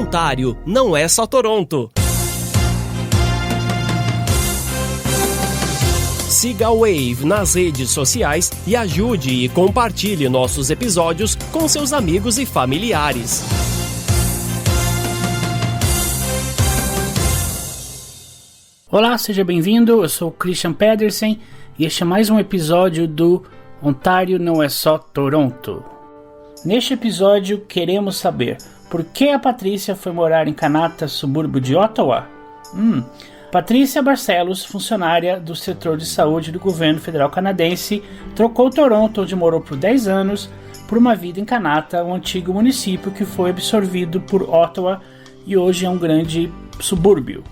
Ontário não é só Toronto. Siga a Wave nas redes sociais e ajude e compartilhe nossos episódios com seus amigos e familiares. Olá, seja bem-vindo, eu sou o Christian Pedersen e este é mais um episódio do Ontário não é só Toronto. Neste episódio queremos saber por que a Patrícia foi morar em Kanata, subúrbio de Ottawa? Patrícia Barcelos, funcionária do setor de saúde do governo federal canadense, trocou Toronto, onde morou por 10 anos, por uma vida em Kanata, um antigo município que foi absorvido por Ottawa e hoje é um grande subúrbio.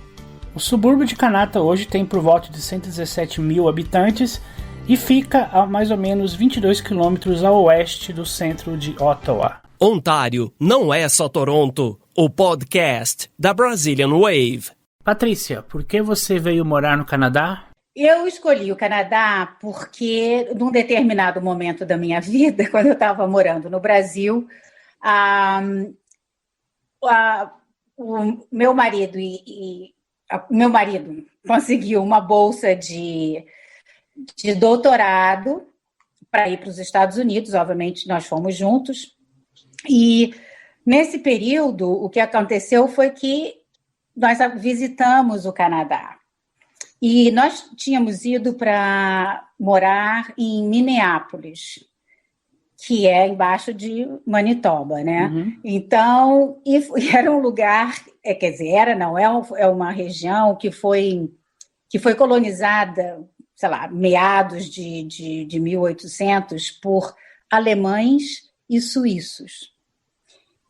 O subúrbio de Kanata hoje tem por volta de 117 mil habitantes e fica a mais ou menos 22 quilômetros a oeste do centro de Ottawa. Ontário não é só Toronto, o podcast da Brazilian Wave. Patrícia, por que você veio morar no Canadá? Eu escolhi o Canadá porque, num determinado momento da minha vida, quando eu estava morando no Brasil, o meu marido meu marido conseguiu uma bolsa de doutorado para ir para os Estados Unidos. Obviamente, nós fomos juntos. E, nesse período, o que aconteceu foi que nós visitamos o Canadá. E nós tínhamos ido para morar em Minneapolis, que é embaixo de Manitoba, né? Uhum. Então, e era um lugar, é uma região que foi colonizada, sei lá, meados de 1800 por alemães e suíços.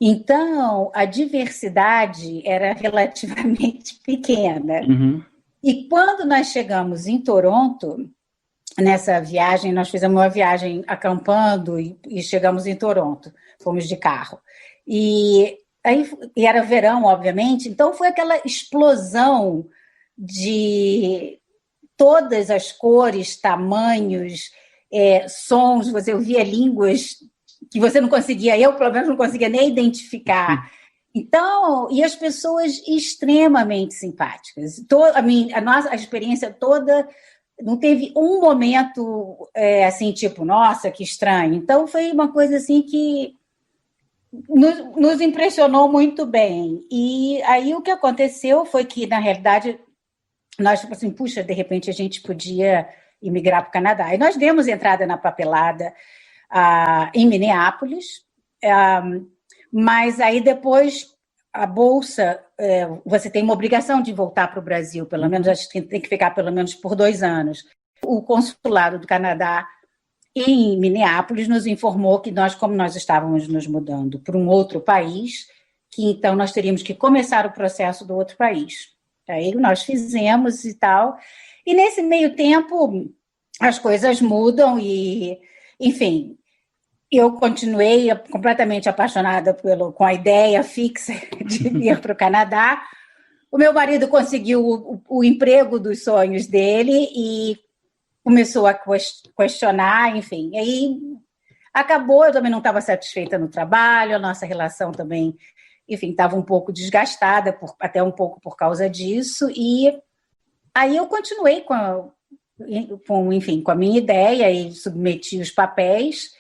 Então, a diversidade era relativamente pequena. Uhum. E quando nós chegamos em Toronto, nessa viagem, nós fizemos uma viagem acampando e chegamos em Toronto, fomos de carro. E era verão, obviamente, então foi aquela explosão de todas as cores, tamanhos, sons, você ouvia línguas que você não conseguia, eu pelo menos não conseguia nem identificar. Então, e as pessoas extremamente simpáticas. A experiência toda, não teve um momento assim, tipo, nossa, que estranho. Então, foi uma coisa assim que nos impressionou muito bem. E aí o que aconteceu foi que, na realidade, nós, tipo assim, puxa, de repente a gente podia imigrar para o Canadá. E nós demos entrada na papelada em Minneapolis, mas aí depois a bolsa, você tem uma obrigação de voltar para o Brasil, pelo menos, acho que tem que ficar pelo menos por 2 anos. O consulado do Canadá em Minneapolis nos informou que como nós estávamos nos mudando para um outro país, que então nós teríamos que começar o processo do outro país. Aí nós fizemos e tal, e nesse meio tempo as coisas mudam e, enfim, eu continuei completamente apaixonada com a ideia fixa de vir para o Canadá. O meu marido conseguiu o emprego dos sonhos dele e começou a questionar, enfim. Aí acabou, eu também não estava satisfeita no trabalho, a nossa relação também, enfim, estava um pouco desgastada, até um pouco por causa disso. E aí eu continuei com a minha ideia e submeti os papéis.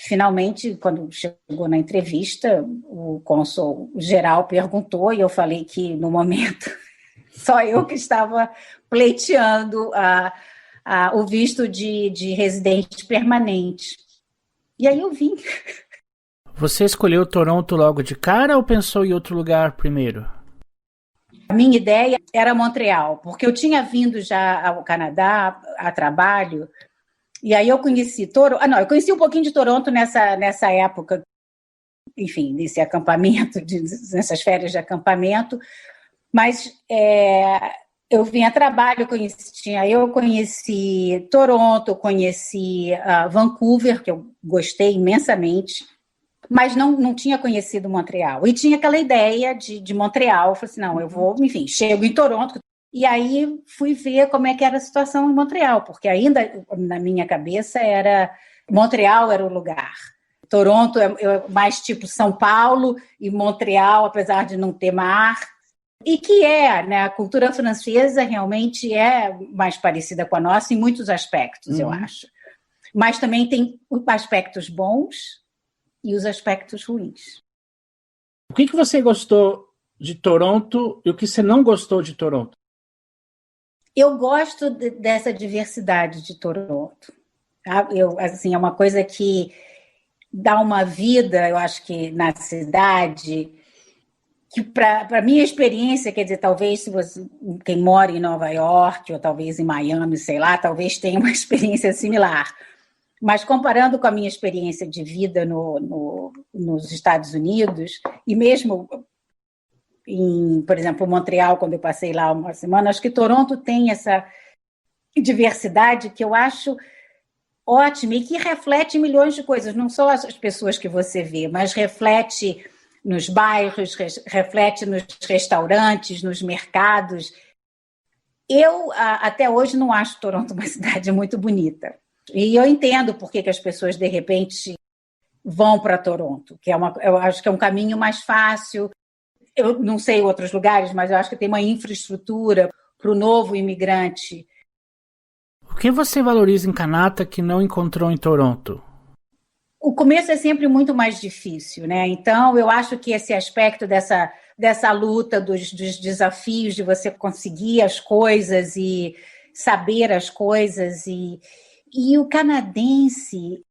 Finalmente, quando chegou na entrevista, o cônsul-geral perguntou e eu falei que, no momento, só eu que estava pleiteando o visto de residente permanente. E aí eu vim. Você escolheu Toronto logo de cara ou pensou em outro lugar primeiro? A minha ideia era Montreal, porque eu tinha vindo já ao Canadá a trabalho. E aí eu conheci Toronto. Eu conheci um pouquinho de Toronto nessa época, enfim, nesse acampamento, nessas férias de acampamento, mas eu vim a trabalho, eu conheci Toronto, conheci Vancouver, que eu gostei imensamente, mas não tinha conhecido Montreal. E tinha aquela ideia de Montreal, eu falei assim, não, eu vou, enfim, chego em Toronto. E aí fui ver como é que era a situação em Montreal, porque ainda na minha cabeça Montreal era o lugar. Toronto é mais tipo São Paulo e Montreal, apesar de não ter mar. E que né, a cultura francesa realmente é mais parecida com a nossa em muitos aspectos, eu acho. Mas também tem os aspectos bons e os aspectos ruins. O que você gostou de Toronto e o que você não gostou de Toronto? Eu gosto dessa diversidade de Toronto. Tá? Assim, é uma coisa que dá uma vida, eu acho que na cidade, que para minha experiência, quer dizer, talvez se você, quem mora em Nova York ou talvez em Miami, sei lá, talvez tenha uma experiência similar. Mas comparando com a minha experiência de vida nos Estados Unidos, e mesmo por exemplo, Montreal, quando eu passei lá uma semana, acho que Toronto tem essa diversidade que eu acho ótima e que reflete milhões de coisas, não só as pessoas que você vê, mas reflete nos bairros, reflete nos restaurantes, nos mercados. Eu, até hoje, não acho Toronto uma cidade muito bonita. E eu entendo por que as pessoas, de repente, vão para Toronto, que eu acho que é um caminho mais fácil. Eu não sei outros lugares, mas eu acho que tem uma infraestrutura para o novo imigrante. O que você valoriza em Kanata que não encontrou em Toronto? O começo é sempre muito mais difícil, né? Então, eu acho que esse aspecto dessa luta, dos desafios de você conseguir as coisas e saber as coisas, e o canadense,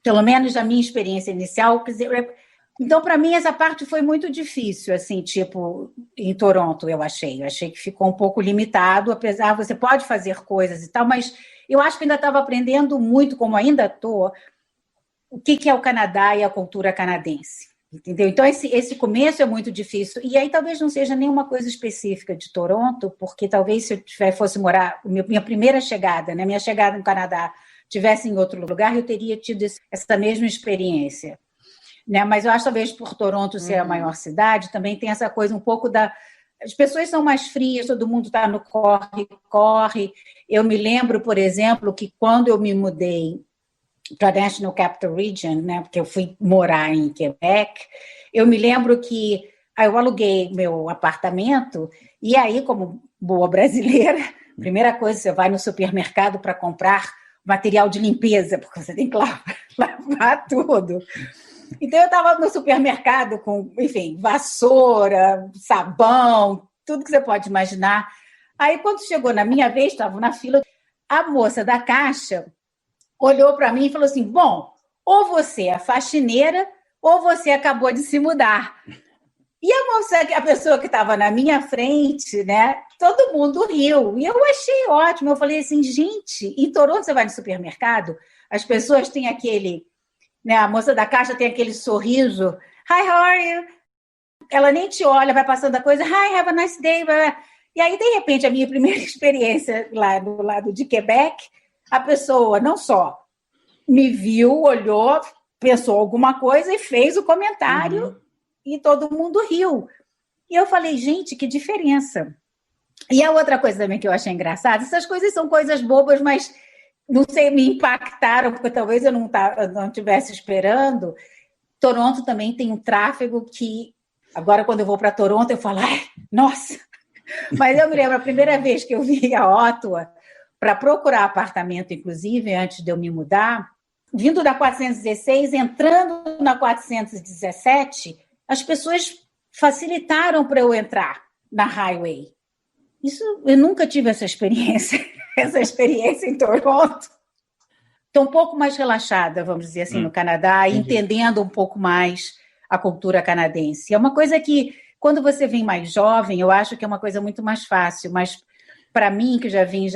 pelo menos da minha experiência inicial, quer dizer, então, para mim, essa parte foi muito difícil, assim, tipo, em Toronto, eu achei que ficou um pouco limitado, apesar, você pode fazer coisas e tal, mas eu acho que ainda estava aprendendo muito, como ainda estou, o que é o Canadá e a cultura canadense, entendeu? Então, esse começo é muito difícil, e aí talvez não seja nenhuma coisa específica de Toronto, porque talvez se eu fosse morar, minha primeira chegada, né, minha chegada no Canadá, tivesse em outro lugar, eu teria tido essa mesma experiência. Né? Mas eu acho, talvez, por Toronto ser a maior cidade, também tem essa coisa um pouco as pessoas são mais frias, todo mundo está no corre. Eu me lembro, por exemplo, que quando eu me mudei para a National Capital Region, né, porque eu fui morar em Quebec, eu me lembro que eu aluguei meu apartamento, e aí, como boa brasileira, primeira coisa, você vai no supermercado para comprar material de limpeza, porque você tem que lavar tudo. Então, eu estava no supermercado com, enfim, vassoura, sabão, tudo que você pode imaginar. Aí, quando chegou na minha vez, estava na fila, a moça da caixa olhou para mim e falou assim, bom, ou você é faxineira ou você acabou de se mudar. E a pessoa que estava na minha frente, né, todo mundo riu. E eu achei ótimo. Eu falei assim, gente, em Toronto você vai no supermercado, as pessoas têm aquele... Né, a moça da caixa tem aquele sorriso. Hi, how are you? Ela nem te olha, vai passando a coisa. Hi, have a nice day. E aí, de repente, a minha primeira experiência lá do lado de Quebec, a pessoa não só me viu, olhou, pensou alguma coisa e fez o comentário e todo mundo riu. E eu falei, gente, que diferença. E a outra coisa também que eu achei engraçada, essas coisas são coisas bobas, mas... não sei, me impactaram, porque talvez eu não estivesse esperando. Toronto também tem um tráfego que, agora quando eu vou para Toronto, eu falo, ai, nossa! Mas eu me lembro, a primeira vez que eu vi a Ottawa, para procurar apartamento, inclusive, antes de eu me mudar, vindo da 416, entrando na 417, as pessoas facilitaram para eu entrar na highway. Isso, eu nunca tive essa experiência em Toronto. Estou um pouco mais relaxada, vamos dizer assim, no Canadá, entendendo um pouco mais a cultura canadense. É uma coisa que, quando você vem mais jovem, eu acho que é uma coisa muito mais fácil, mas para mim, que já vim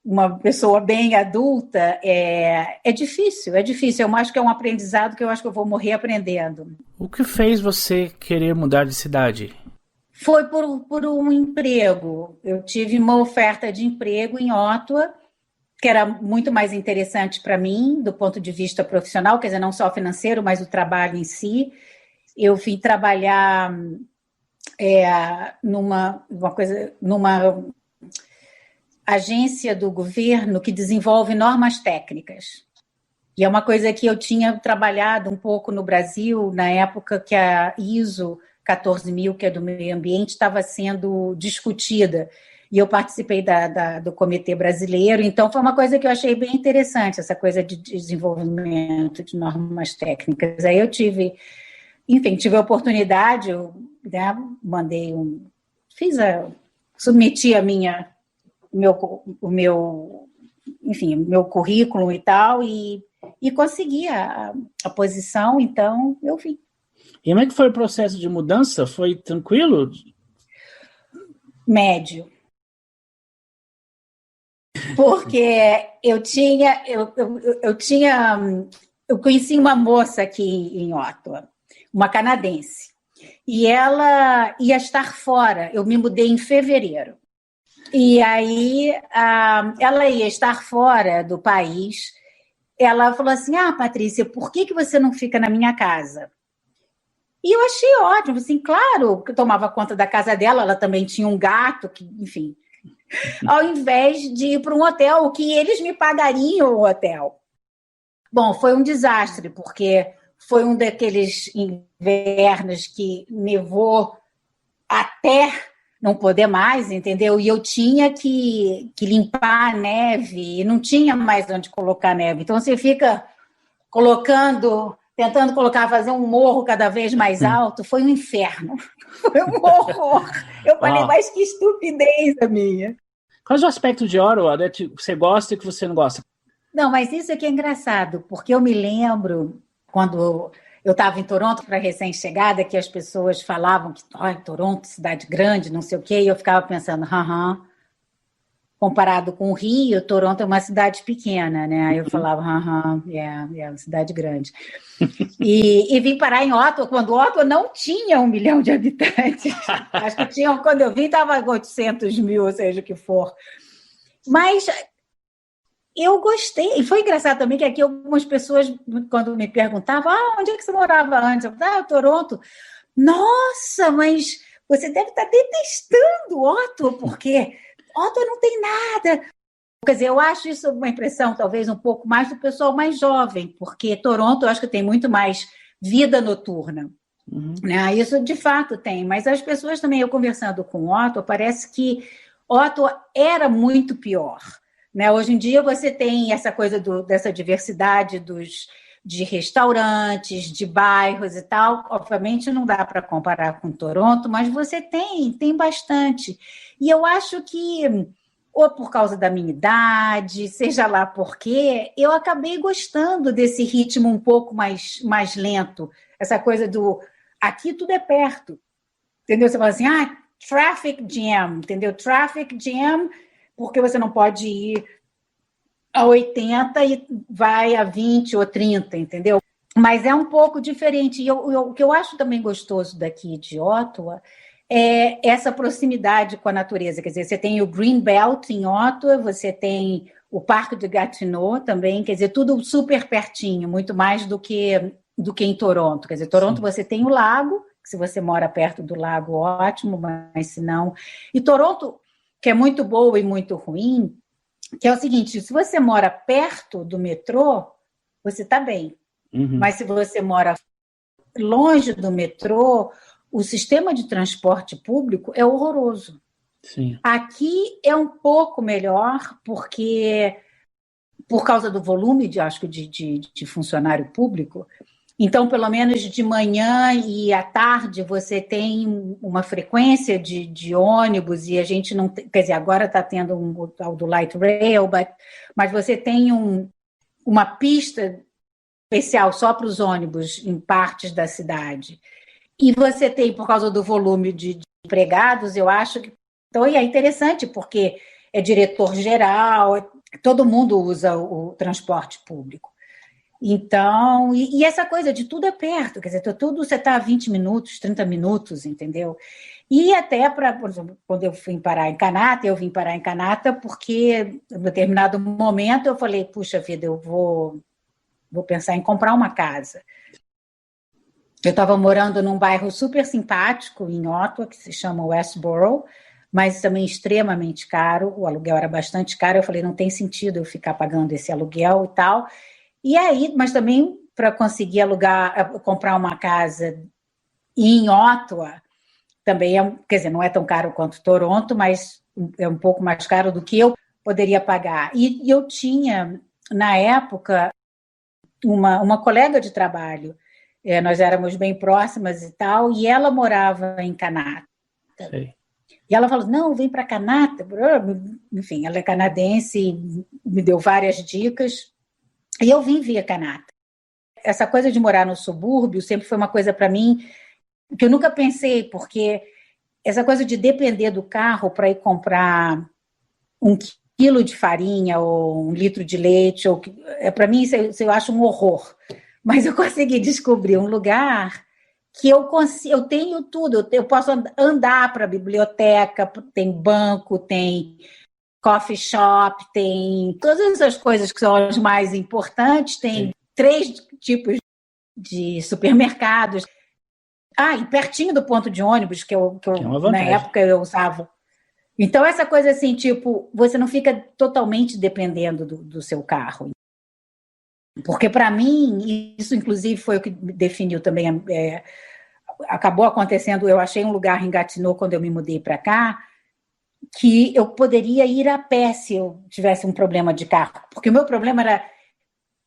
uma pessoa bem adulta, é difícil. Eu acho que é um aprendizado que eu acho que eu vou morrer aprendendo. O que fez você querer mudar de cidade? Foi por um emprego. Eu tive uma oferta de emprego em Ottawa, que era muito mais interessante para mim, do ponto de vista profissional, quer dizer, não só financeiro, mas o trabalho em si. Eu vim trabalhar numa agência do governo que desenvolve normas técnicas. E é uma coisa que eu tinha trabalhado um pouco no Brasil, na época que a ISO 14000, que é do meio ambiente, estava sendo discutida. E eu participei do comitê brasileiro, então foi uma coisa que eu achei bem interessante, essa coisa de desenvolvimento de normas técnicas. Aí eu tive a oportunidade, eu, né, submeti meu currículo e tal, e consegui a posição, então eu vim. E como é que foi o processo de mudança? Foi tranquilo? Médio. Porque eu conheci uma moça aqui em Ottawa, uma canadense, e ela ia estar fora. Eu me mudei em fevereiro. E aí ela ia estar fora do país. Ela falou assim: Patrícia, por que você não fica na minha casa? E eu achei ótimo, assim, claro, que eu tomava conta da casa dela, ela também tinha um gato, que, enfim, ao invés de ir para um hotel, que eles me pagariam o hotel. Bom, foi um desastre, porque foi um daqueles invernos que nevou até não poder mais, entendeu? E eu tinha que limpar a neve, e não tinha mais onde colocar neve. Então, você fica tentando fazer um morro cada vez mais alto, foi um inferno. Foi um horror. Eu falei, mas que estupidez a minha. Quais os aspectos de Ottawa, né, que você gosta e que você não gosta? Não, mas isso aqui é engraçado, porque eu me lembro, quando eu estava em Toronto para recém-chegada, que as pessoas falavam que Toronto, cidade grande, não sei o quê, e eu ficava pensando, comparado com o Rio, Toronto é uma cidade pequena, né? Aí eu falava, é uma cidade grande. E vim parar em Ottawa, quando Ottawa não tinha 1 milhão de habitantes. Acho que tinham, quando eu vim, estava 800 mil, ou seja, o que for. Mas eu gostei. E foi engraçado também que aqui algumas pessoas, quando me perguntavam, onde é que você morava antes? Eu falava, Toronto. Nossa, mas você deve estar detestando Ottawa, porque Ottawa não tem nada. Quer dizer, eu acho isso uma impressão, talvez, um pouco mais do pessoal mais jovem, porque Toronto, eu acho que tem muito mais vida noturna. Né? Isso, de fato, tem. Mas as pessoas também, eu conversando com Ottawa, parece que Ottawa era muito pior. Né? Hoje em dia, você tem essa coisa dessa diversidade de restaurantes, de bairros e tal. Obviamente, não dá para comparar com Toronto, mas você tem bastante. E eu acho que, ou por causa da minha idade, seja lá por quê, eu acabei gostando desse ritmo um pouco mais lento. Essa coisa aqui tudo é perto. Entendeu? Você fala assim, traffic jam, entendeu? Traffic jam, porque você não pode ir a 80 e vai a 20 ou 30, entendeu? Mas é um pouco diferente. E o que eu acho também gostoso daqui de Ottawa é essa proximidade com a natureza. Quer dizer, você tem o Green Belt em Ottawa, você tem o Parque de Gatineau também, quer dizer, tudo super pertinho, muito mais do que em Toronto. Quer dizer, Toronto, sim, você tem o lago, que se você mora perto do lago, ótimo, mas se não... E Toronto, que é muito boa e muito ruim, que é o seguinte, se você mora perto do metrô, você está bem. Mas se você mora longe do metrô, o sistema de transporte público é horroroso. Sim. Aqui é um pouco melhor, porque por causa do volume de funcionário público, então, pelo menos de manhã e à tarde, você tem uma frequência de ônibus, e a gente não tem, quer dizer, agora está tendo o tal do light rail, mas você tem uma pista especial só para os ônibus em partes da cidade. E você tem, por causa do volume de empregados, eu acho que... Então, é interessante, porque é diretor-geral, todo mundo usa o transporte público. Então, e essa coisa de tudo é perto, quer dizer, tudo você está a 20 minutos, 30 minutos, entendeu? E até, por exemplo, quando eu vim parar em Kanata, porque em determinado momento eu falei, puxa vida, eu vou pensar em comprar uma casa. Eu estava morando num bairro super simpático em Ottawa, que se chama Westboro, mas também extremamente caro, o aluguel era bastante caro, eu falei, não tem sentido eu ficar pagando esse aluguel e tal, E aí, mas também para conseguir comprar uma casa em Ottawa, também quer dizer, não é tão caro quanto Toronto, mas é um pouco mais caro do que eu poderia pagar. E eu tinha, na época, uma colega de trabalho, nós éramos bem próximas e tal, e ela morava em Kanata. Sei. E ela falou, não, vem para Kanata. Enfim, ela é canadense, me deu várias dicas, e eu vim via Kanata. Essa coisa de morar no subúrbio sempre foi uma coisa para mim que eu nunca pensei, porque essa coisa de depender do carro para ir comprar 1 quilo de farinha ou 1 litro de leite, para mim isso eu acho um horror. Mas eu consegui descobrir um lugar que eu tenho tudo. Eu posso andar para a biblioteca, tem banco, tem coffee shop, tem todas essas coisas que são as mais importantes, tem 3 tipos de supermercados. E pertinho do ponto de ônibus, que eu na época eu usava. Então, essa coisa assim, tipo, você não fica totalmente dependendo do seu carro. Porque, para mim, isso, inclusive, foi o que definiu também. Acabou acontecendo, eu achei um lugar em Gatineau, quando eu me mudei para cá, que eu poderia ir a pé se eu tivesse um problema de carro. Porque o meu problema era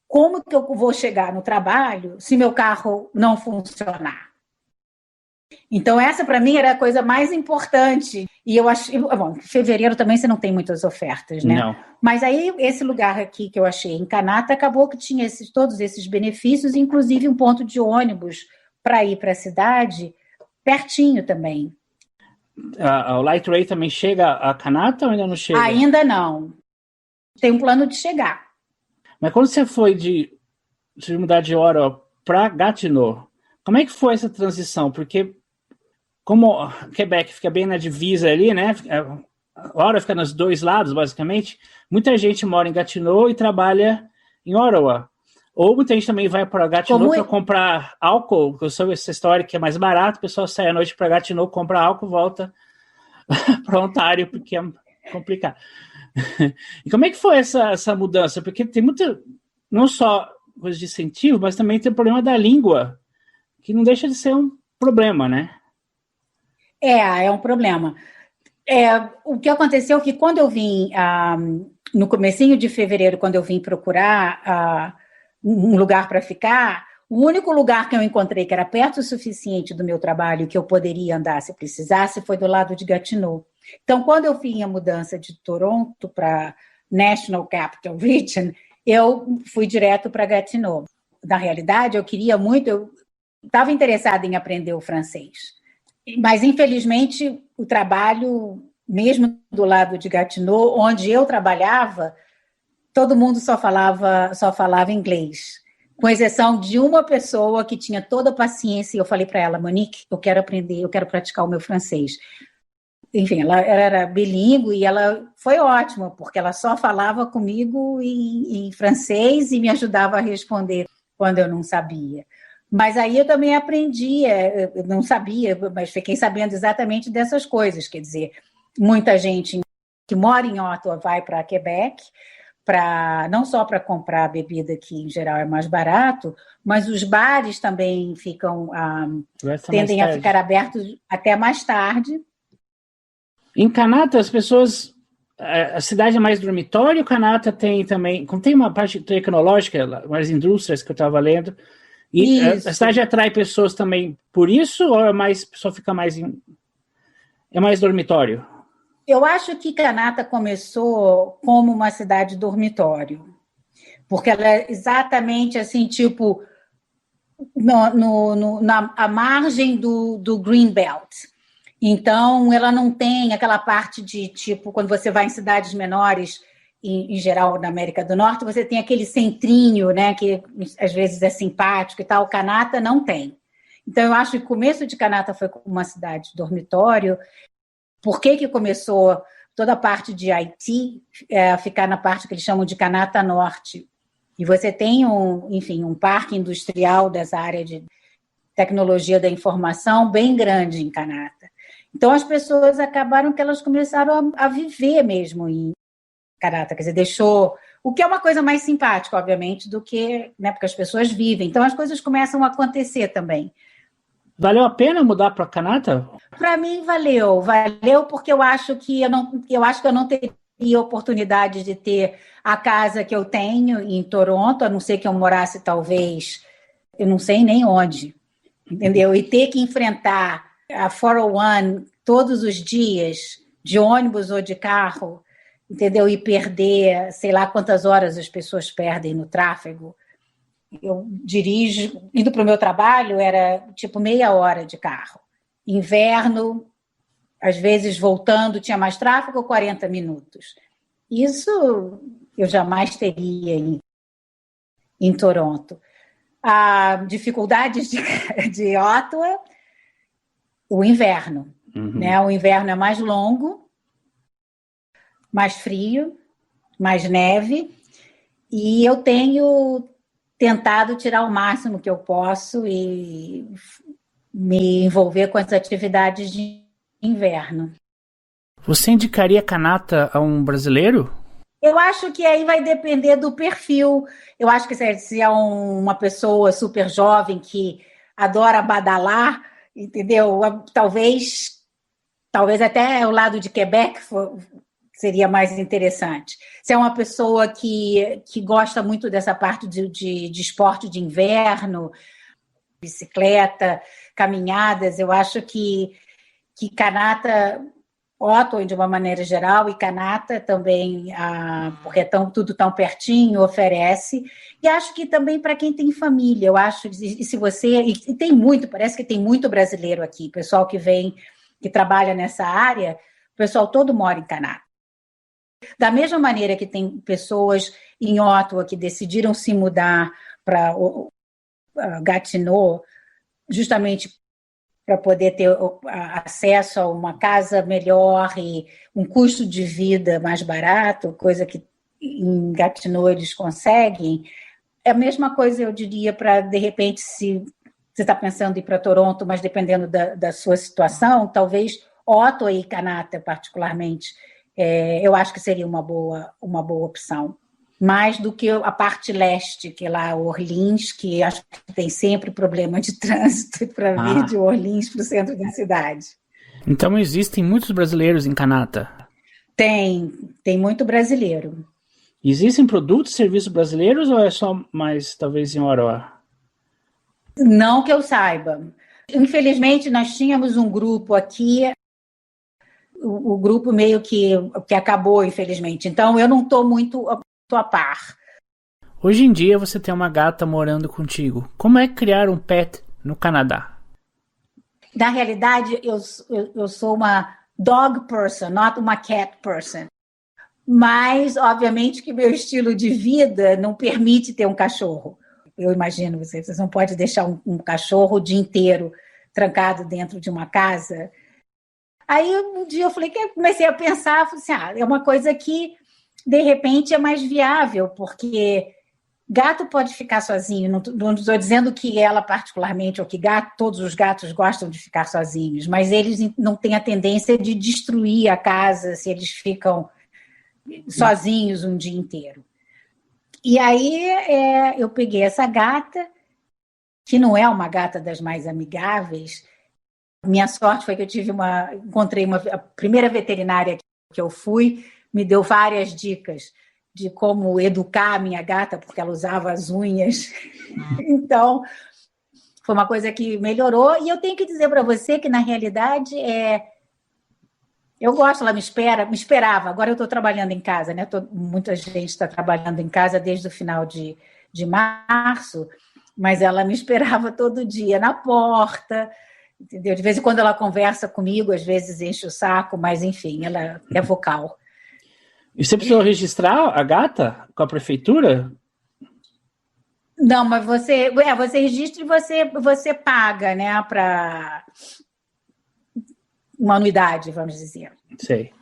como que eu vou chegar no trabalho se meu carro não funcionar. Então, essa, para mim, era a coisa mais importante. E eu acho... Bom, em fevereiro também você não tem muitas ofertas, né? Não. Mas aí, esse lugar aqui que eu achei em Kanata, acabou que tinha todos esses benefícios, inclusive um ponto de ônibus para ir para a cidade, pertinho também. O Light Rail também chega a Kanata ou ainda não chega? Ainda não. Tem um plano de chegar. Mas quando você foi de mudar de Ottawa para Gatineau, como é que foi essa transição? Porque como Quebec fica bem na divisa ali, né? Ottawa fica nos 2 lados, basicamente. Muita gente mora em Gatineau e trabalha em Ottawa. Ou muita gente também vai para Gatineau para comprar álcool, que eu soube essa história que é mais barato, o pessoal sai à noite para Gatineau, compra álcool, volta para Ontário, porque é complicado. E como é que foi essa mudança? Porque tem muita, não só coisa de incentivo, mas também tem o problema da língua, que não deixa de ser um problema, né? É um problema. O que aconteceu é que quando eu vim, no comecinho de fevereiro, quando eu vim procurar um lugar para ficar, o único lugar que eu encontrei que era perto o suficiente do meu trabalho, que eu poderia andar se precisasse, foi do lado de Gatineau. Então, quando eu fiz a mudança de Toronto para National Capital Region, eu fui direto para Gatineau. Na realidade, eu queria muito, eu estava interessada em aprender o francês. Mas, infelizmente, o trabalho, mesmo do lado de Gatineau, onde eu trabalhava, todo mundo só falava inglês, com exceção de uma pessoa que tinha toda a paciência, e eu falei para ela, Monique, eu quero aprender, eu quero praticar o meu francês. Enfim, ela era bilíngue e ela foi ótima, porque ela só falava comigo em francês e me ajudava a responder quando eu não sabia. Mas aí eu também aprendi, eu não sabia, mas fiquei sabendo exatamente dessas coisas. Quer dizer, muita gente que mora em Ottawa vai para Quebec, não só para comprar bebida, que em geral é mais barato, mas os bares também tendem a ficar abertos até mais tarde. Em Kanata, as pessoas... A cidade é mais dormitório, Kanata tem também... Tem uma parte tecnológica, mais indústrias que eu estava lendo... E a cidade atrai pessoas também por isso, ou é mais, a pessoa fica mais é mais dormitório? Eu acho que Kanata começou como uma cidade dormitório, porque ela é exatamente assim, tipo, na margem do Green Belt. Então, ela não tem aquela parte de, tipo, quando você vai em cidades menores, em geral na América do Norte, você tem aquele centrinho, né, que às vezes é simpático e tal. Kanata não tem. Então, eu acho que o começo de Kanata foi como uma cidade dormitório. Por que começou toda a parte de Haiti a ficar na parte que eles chamam de Kanata Norte? E você tem um parque industrial dessa área de tecnologia da informação bem grande em Kanata. Então, as pessoas acabaram que elas começaram a viver mesmo em Kanata, quer dizer, deixou O que é uma coisa mais simpática, obviamente, do que, né, porque as pessoas vivem. Então as coisas começam a acontecer também. Valeu a pena mudar para Kanata? Para mim valeu porque eu acho que eu não teria oportunidade de ter a casa que eu tenho em Toronto, a não ser que eu morasse talvez, eu não sei nem onde, entendeu? E ter que enfrentar a 401 todos os dias, de ônibus ou de carro, entendeu? E perder, sei lá quantas horas as pessoas perdem no tráfego. Eu dirijo, indo para o meu trabalho, era tipo meia hora de carro. Inverno, às vezes voltando, tinha mais tráfego, 40 minutos. Isso eu jamais teria em Toronto. A dificuldades de Ottawa, o inverno. Né? O inverno é mais longo, mais frio, mais neve, e eu tenho tentado tirar o máximo que eu posso e me envolver com as atividades de inverno. Você indicaria Kanata a um brasileiro? Eu acho que aí vai depender do perfil. Eu acho que se é uma pessoa super jovem que adora badalar, entendeu? Talvez até o lado de Quebec seria mais interessante. Se é uma pessoa que gosta muito dessa parte de esporte de inverno, bicicleta, caminhadas, eu acho que Kanata, Ottawa de uma maneira geral, e Kanata também, porque é tudo tão pertinho, oferece. E acho que também para quem tem família, eu acho, e se você... E tem muito, parece que tem muito brasileiro aqui, pessoal que vem, que trabalha nessa área, o pessoal todo mora em Kanata. Da mesma maneira que tem pessoas em Ottawa que decidiram se mudar para Gatineau, justamente para poder ter acesso a uma casa melhor e um custo de vida mais barato, coisa que em Gatineau eles conseguem. É a mesma coisa, eu diria, para, de repente, se você está pensando em ir para Toronto, mas dependendo da sua situação, talvez Ottawa e Kanata, particularmente, eu acho que seria uma boa opção. Mais do que a parte leste, que é lá Orleans, que acho que tem sempre problema de trânsito para vir de Orleans para o centro da cidade. Então existem muitos brasileiros em Kanata? Tem muito brasileiro. Existem produtos e serviços brasileiros ou é só mais, talvez, em Ottawa? Não que eu saiba. Infelizmente, nós tínhamos um grupo aqui, o grupo meio que acabou, infelizmente. Então, eu não estou muito a par. Hoje em dia, você tem uma gata morando contigo. Como é criar um pet no Canadá? Na realidade, eu sou uma dog person, not uma cat person. Mas, obviamente, que meu estilo de vida não permite ter um cachorro. Eu imagino, vocês não podem deixar um cachorro o dia inteiro trancado dentro de uma casa. Aí, um dia, comecei a pensar, falei assim, é uma coisa que, de repente, é mais viável, porque gato pode ficar sozinho. Não estou dizendo que ela particularmente, ou que todos os gatos gostam de ficar sozinhos, mas eles não têm a tendência de destruir a casa se eles ficam sozinhos um dia inteiro. E aí eu peguei essa gata, que não é uma gata das mais amigáveis. Minha sorte foi que eu encontrei a primeira veterinária que eu fui, me deu várias dicas de como educar a minha gata, porque ela usava as unhas. Então, foi uma coisa que melhorou. E eu tenho que dizer para você que, na realidade, eu gosto, ela me esperava. Agora eu estou trabalhando em casa, né? Muita gente está trabalhando em casa desde o final de março, mas ela me esperava todo dia na porta, entendeu? De vez em quando ela conversa comigo, às vezes enche o saco, mas enfim, ela é vocal. E você precisou registrar a gata com a prefeitura? Não, mas você registra e você paga, né, para uma anuidade, vamos dizer. Sei.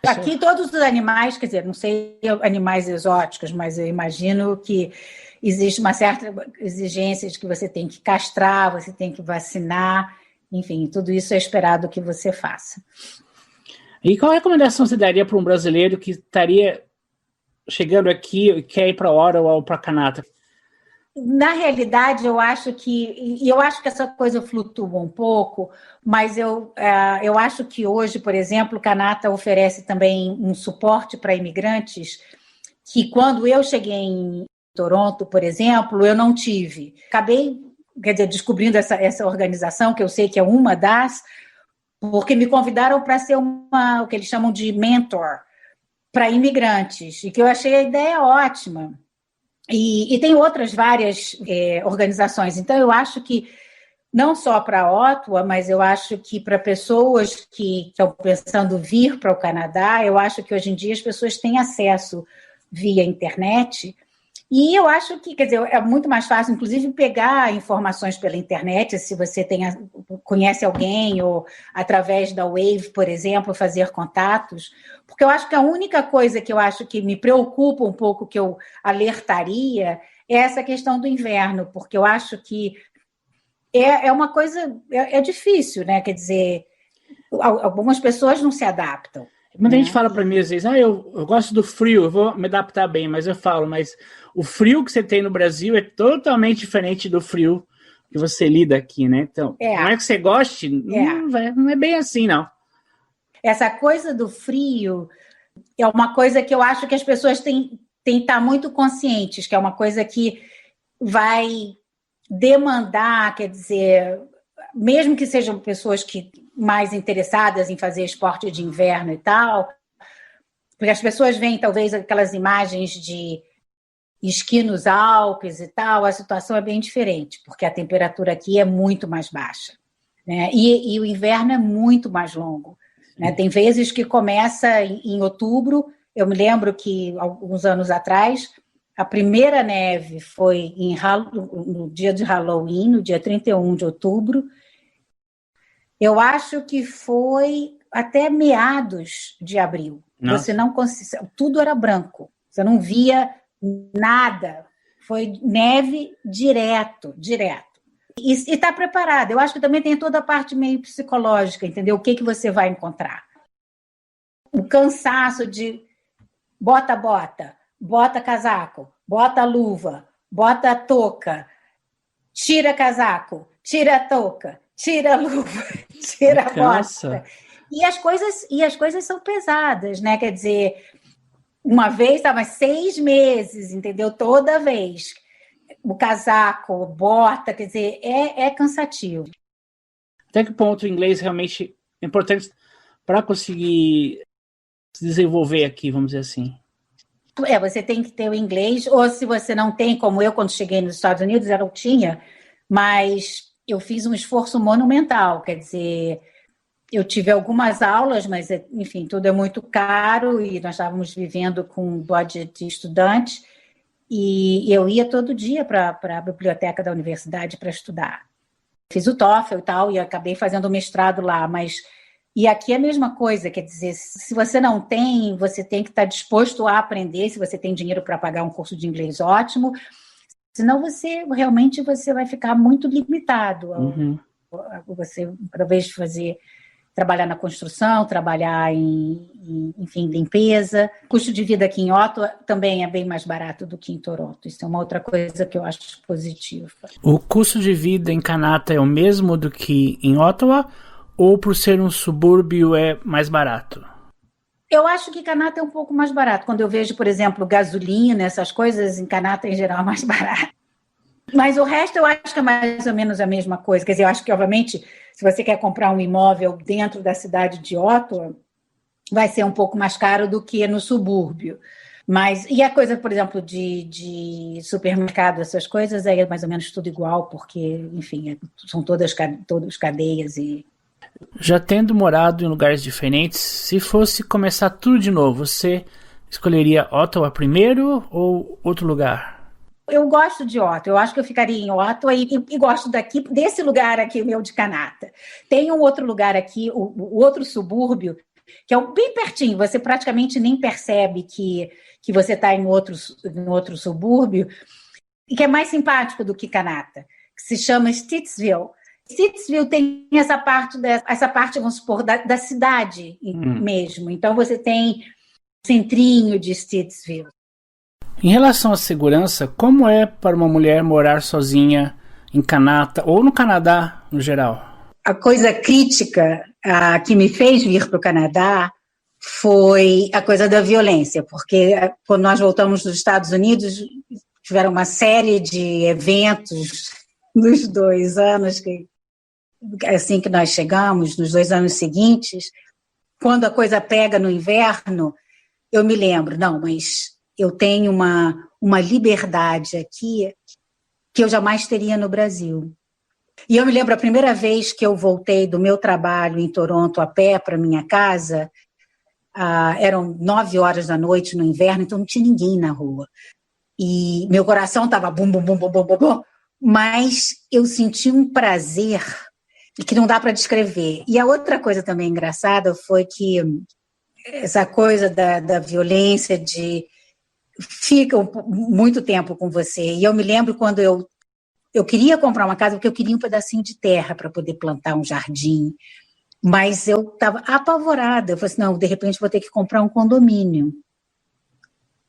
Aqui todos os animais, quer dizer, não sei animais exóticos, mas eu imagino que existe uma certa exigência de que você tem que castrar, você tem que vacinar, enfim, tudo isso é esperado que você faça. E qual recomendação você daria para um brasileiro que estaria chegando aqui e quer ir para Ottawa ou para Kanata? Na realidade, eu acho que essa coisa flutua um pouco, mas eu acho que hoje, por exemplo, o Kanata oferece também um suporte para imigrantes que quando eu cheguei em Toronto, por exemplo, eu não tive. Acabei, descobrindo essa organização, que eu sei que é uma das, porque me convidaram para ser o que eles chamam de mentor para imigrantes, e que eu achei a ideia ótima. E tem outras várias organizações. Então, eu acho que, não só para Ottawa, mas eu acho que para pessoas que estão pensando vir para o Canadá, eu acho que hoje em dia as pessoas têm acesso via internet. E eu acho que, é muito mais fácil, inclusive, pegar informações pela internet, se você conhece alguém, ou através da Wave, por exemplo, fazer contatos, porque eu acho que a única coisa que eu acho que me preocupa um pouco, que eu alertaria, é essa questão do inverno, porque eu acho que é uma coisa, é difícil, né? Quer dizer, algumas pessoas não se adaptam. Muita gente fala para mim às vezes, eu gosto do frio, eu vou me adaptar bem, mas eu falo, mas o frio que você tem no Brasil é totalmente diferente do frio que você lida aqui, né? Então, não é que você goste, não é bem assim, não. Essa coisa do frio é uma coisa que eu acho que as pessoas têm que estar muito conscientes, que é uma coisa que vai demandar, mesmo que sejam pessoas que mais interessadas em fazer esporte de inverno e tal, porque as pessoas veem talvez aquelas imagens de esqui nos Alpes e tal, a situação é bem diferente, porque a temperatura aqui é muito mais baixa, né? E o inverno é muito mais longo, né? Tem vezes que começa em outubro. Eu me lembro que, alguns anos atrás, a primeira neve foi no dia de Halloween, no dia 31 de outubro. Eu acho que foi até meados de abril. Nossa. Você não conseguia, tudo era branco, você não via nada. Foi neve direto. E está preparado. Eu acho que também tem toda a parte meio psicológica, entendeu? O que você vai encontrar. O cansaço de bota casaco, bota luva, bota touca, tira casaco, tira touca, tira luva, tira bota. E as coisas são pesadas, né? Quer dizer, uma vez estava 6 meses, entendeu? Toda vez. O casaco, bota, quer dizer, é cansativo. Até que ponto o inglês realmente é importante para conseguir se desenvolver aqui, vamos dizer assim? Você tem que ter o inglês, ou se você não tem, como eu, quando cheguei nos Estados Unidos, eu não tinha, mas eu fiz um esforço monumental, quer dizer, eu tive algumas aulas, mas, enfim, tudo é muito caro e nós estávamos vivendo com um budget de estudante, e eu ia todo dia para a biblioteca da universidade para estudar. Fiz o TOEFL e tal, e acabei fazendo o mestrado lá, mas... E aqui é a mesma coisa, quer dizer, se você não tem, você tem que estar disposto a aprender. Se você tem dinheiro para pagar um curso de inglês, ótimo. Senão você vai ficar muito limitado. Você, talvez, trabalhar na construção, trabalhar em limpeza. O custo de vida aqui em Ottawa também é bem mais barato do que em Toronto. Isso é uma outra coisa que eu acho positiva. O custo de vida em Kanata é o mesmo do que em Ottawa? Ou por ser um subúrbio é mais barato? Eu acho que Kanata é um pouco mais barato. Quando eu vejo, por exemplo, gasolina, essas coisas, em Kanata, em geral, é mais barato. Mas o resto eu acho que é mais ou menos a mesma coisa. Quer dizer, eu acho que, obviamente, se você quer comprar um imóvel dentro da cidade de Ottawa, vai ser um pouco mais caro do que no subúrbio. E a coisa, por exemplo, de supermercado, essas coisas, aí é mais ou menos tudo igual, porque, enfim, são todas cadeias e... Já tendo morado em lugares diferentes, se fosse começar tudo de novo, você escolheria Ottawa primeiro ou outro lugar? Eu gosto de Ottawa, eu acho que eu ficaria em Ottawa e gosto desse lugar aqui, meu de Kanata. Tem um outro lugar aqui, o outro subúrbio, que é bem pertinho, você praticamente nem percebe que você está em outro subúrbio, e que é mais simpático do que Kanata, que se chama Stittsville. Stittsville tem essa parte, vamos supor, da cidade mesmo. Então, você tem o centrinho de Stittsville. Em relação à segurança, como é para uma mulher morar sozinha em Kanata ou no Canadá no geral? A coisa crítica que me fez vir para o Canadá foi a coisa da violência, porque quando nós voltamos dos Estados Unidos, tiveram uma série de eventos nos 2 anos, assim que nós chegamos, nos 2 anos seguintes, quando a coisa pega no inverno, eu me lembro, não, mas eu tenho uma liberdade aqui que eu jamais teria no Brasil. E eu me lembro a primeira vez que eu voltei do meu trabalho em Toronto a pé para minha casa, eram 9 horas da noite no inverno, então não tinha ninguém na rua. E meu coração estava bum, bum, bum, bum, bum, bum, bum, mas eu senti um prazer que não dá para descrever. E a outra coisa também engraçada foi que essa coisa da violência, de fica muito tempo com você. E eu me lembro quando eu queria comprar uma casa porque eu queria um pedacinho de terra para poder plantar um jardim, mas eu estava apavorada. Eu falei assim, não, de repente vou ter que comprar um condomínio,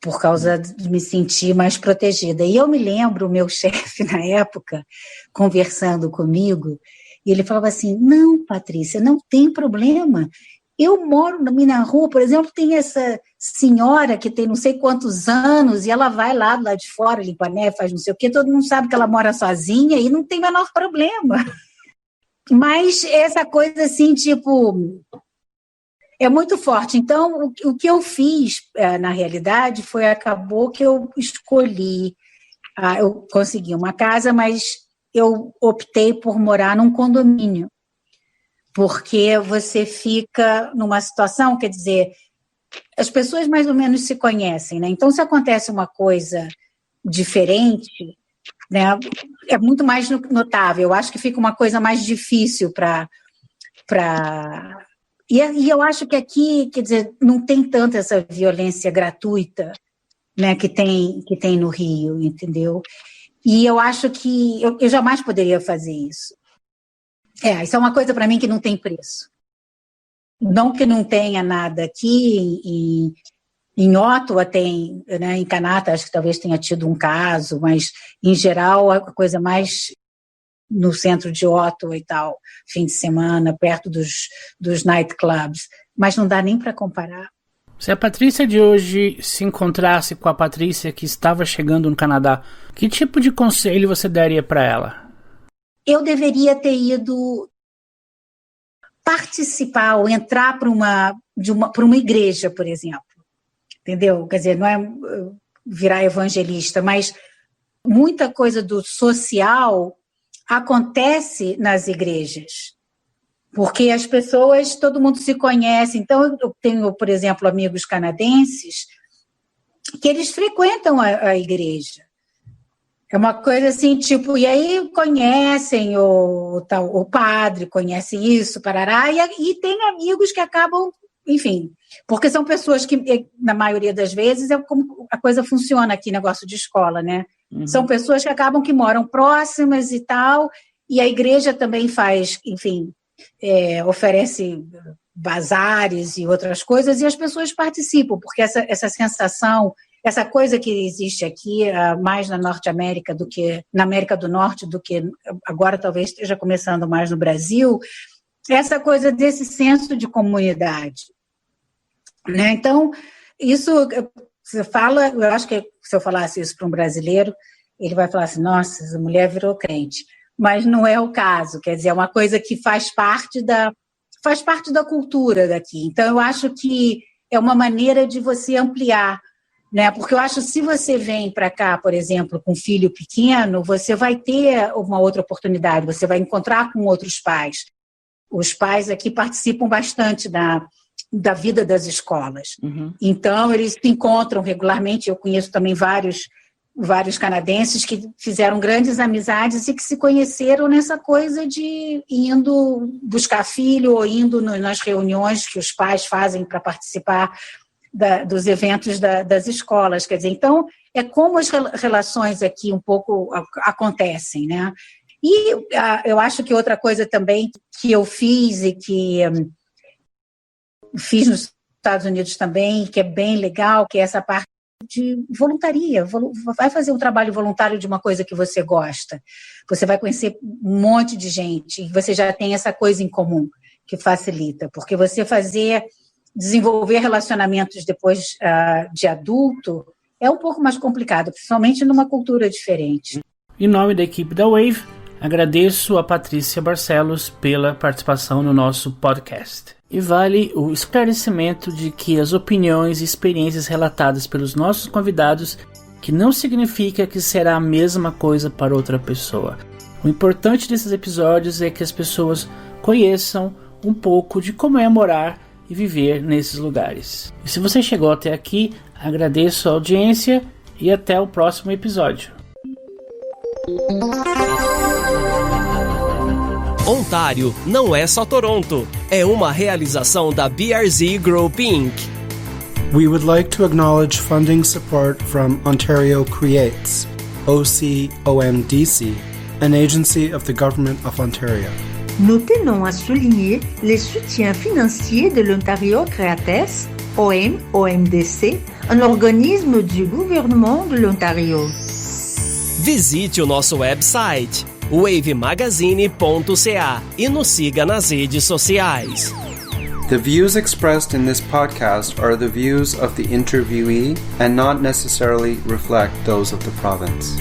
por causa de me sentir mais protegida. E eu me lembro o meu chefe, na época, conversando comigo, e ele falava assim, não, Patrícia, não tem problema. Eu moro na rua, por exemplo, tem essa senhora que tem não sei quantos anos, e ela vai lá do lado de fora, limpa a neve, faz não sei o quê, todo mundo sabe que ela mora sozinha e não tem o menor problema. Mas essa coisa assim, tipo, é muito forte. Então, o que eu fiz, na realidade, acabou que eu escolhi, eu consegui uma casa, mas eu optei por morar num condomínio, porque você fica numa situação, quer dizer, as pessoas mais ou menos se conhecem, né? Então, se acontece uma coisa diferente, né, é muito mais notável. Eu acho que fica uma coisa mais difícil para... E eu acho que aqui, quer dizer, não tem tanta essa violência gratuita, né, que tem no Rio, entendeu? E eu acho que eu jamais poderia fazer isso. Isso é uma coisa para mim que não tem preço. Não que não tenha nada aqui, em Ottawa tem, né, em Kanata acho que talvez tenha tido um caso, mas em geral a coisa mais no centro de Ottawa e tal, fim de semana, perto dos nightclubs, mas não dá nem para comparar. Se a Patrícia de hoje se encontrasse com a Patrícia que estava chegando no Canadá, que tipo de conselho você daria para ela? Eu deveria ter ido participar ou entrar para uma igreja, por exemplo. Entendeu? Quer dizer, não é virar evangelista, mas muita coisa do social acontece nas igrejas. Porque as pessoas, todo mundo se conhece. Então, eu tenho, por exemplo, amigos canadenses que eles frequentam a igreja. É uma coisa assim, tipo, e aí conhecem o padre, conhecem isso, parará, e tem amigos que acabam, enfim, porque são pessoas que, na maioria das vezes, é como a coisa funciona aqui, negócio de escola, né? Uhum. São pessoas que acabam que moram próximas e tal, e a igreja também faz, enfim, oferece bazares e outras coisas, e as pessoas participam, porque essa sensação, essa coisa que existe aqui, mais na Norte América do que na América do Norte, do que agora talvez esteja começando mais no Brasil, essa coisa desse senso de comunidade, né? Então, isso você fala, eu acho que se eu falasse isso para um brasileiro, ele vai falar assim, nossa, essa mulher virou crente, mas não é o caso, quer dizer, é uma coisa que faz parte da cultura daqui. Então, eu acho que é uma maneira de você ampliar, né? Porque eu acho que se você vem para cá, por exemplo, com um filho pequeno, você vai ter uma outra oportunidade, você vai encontrar com outros pais. Os pais aqui participam bastante da vida das escolas. Uhum. Então, eles se encontram regularmente. Eu conheço também vários canadenses que fizeram grandes amizades e que se conheceram nessa coisa de indo buscar filho ou indo nas reuniões que os pais fazem para participar dos eventos das escolas, quer dizer, então é como as relações aqui um pouco acontecem, né? E eu acho que outra coisa também que eu fiz e que fiz nos Estados Unidos também, que é bem legal, que é essa parte voluntaria, vai fazer um trabalho voluntário de uma coisa que você gosta. Você vai conhecer um monte de gente e você já tem essa coisa em comum que facilita, porque você desenvolver relacionamentos depois de adulto é um pouco mais complicado, principalmente numa cultura diferente. Em nome da equipe da Wave, agradeço a Patrícia Barcelos pela participação no nosso podcast. E vale o esclarecimento de que as opiniões e experiências relatadas pelos nossos convidados que não significa que será a mesma coisa para outra pessoa. O importante desses episódios é que as pessoas conheçam um pouco de como é morar e viver nesses lugares. E se você chegou até aqui, agradeço a audiência e até o próximo episódio. Ontário não é só Toronto, é uma realização da BRZ Group Inc. We would like to acknowledge funding support from Ontario Creates, OCOMDC, an agency of the Government of Ontario. Nous tenons à souligner les soutiens financiers de l'Ontario Creates, OMDC, un organisme du gouvernement de l'Ontario. Visite o nosso website wavemagazine.ca e nos siga nas redes sociais. The views expressed in this podcast are the views of the interviewee and not necessarily reflect those of the province.